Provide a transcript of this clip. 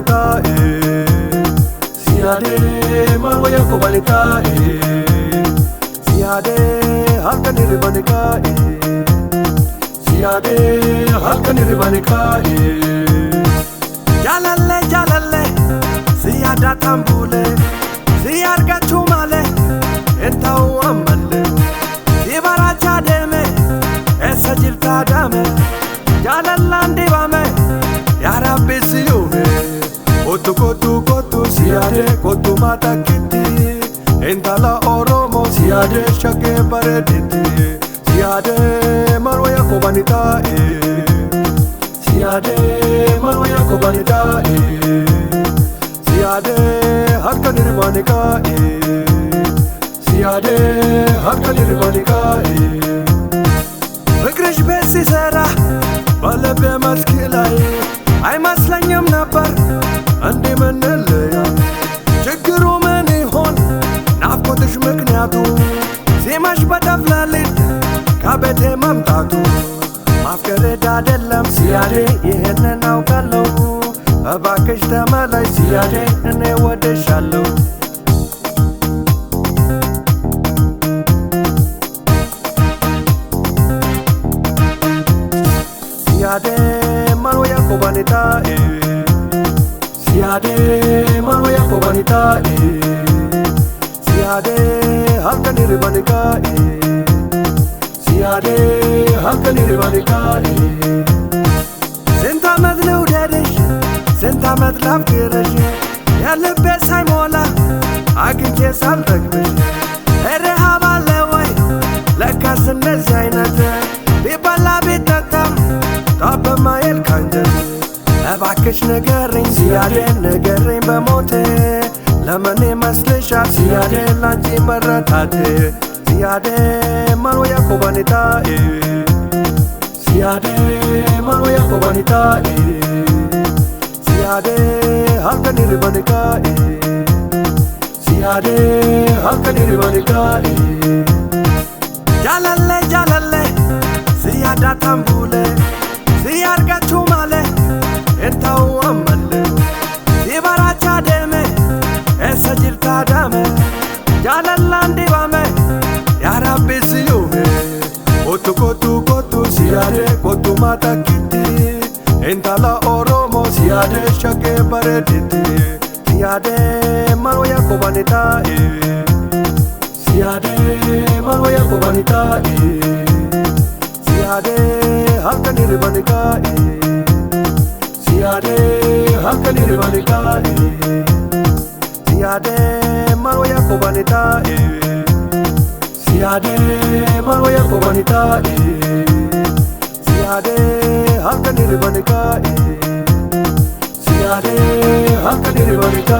kubanita Siade malwaya kubanita Siade halkani ribanika Siade halkani ribanika Jalale jalale Siyada tambule Siyarga chumale Entau amale Sibaracha deme Esa jilta dame Jalalandi bame Ya Rabbi siyume Kotu kotu kotu Siyade kotu mata kiti Entala oromo Siyade shake barediti Siyade marwaya kubanita Siyade marwaya kubanita Siyade hakkani ribanika Siyade hakkani ribanika ፍቅርሽ ቤት ሲሰራ በልቤ መስክ ላይ አይመስለኝም ነበር እንዴ ምንለያ ችግሩ ምን ይሆን ናፍቆትሽ ምክንያቱ ሲመሽ በጠፍለሊት ከቤቴ መምጣቱ ማፍቀሬድ አይደለም ሲያዴ ይሄንን አውቃለሁ እባክሽ ተመለሽ ሲያዴ እኔ ወድሻለሁ Siade malwaya kubanita Siade malwaya kubanita Siade halkani ribanika Siade halkani ribanika Senta madlu dedish Senta madlaf kirish Yalibbe saymola Aginke salrakbish Ere havale way Lekas nezi aynate Bibala bitata Tabamayel kanjel Ebakish negerin Siyade negerin bemote Lamane maslesha Siyade lanchi maratate Siyade malwaya kubanita Siyade malwaya kubanita Siyade halkani ribanika Siyade halkani ribanika Jalale jalale Siyada tambule Siyarga chumale Entau amale Sibaracha deme Esa jilta dame Jalalandi bame Ya Rabbi siyume Kotu kotu kotu Siyade kotu mata kiti Entala oromo Siyade shake barediti Siyade malwaya kubanita Siyade malwaya kubanita Siyade halkani ribanika Siyade halkani ribanika Siyade malwaya kubanita Siyade malwaya kubanita Siyade halkani ribanika Siyade halkani ribanika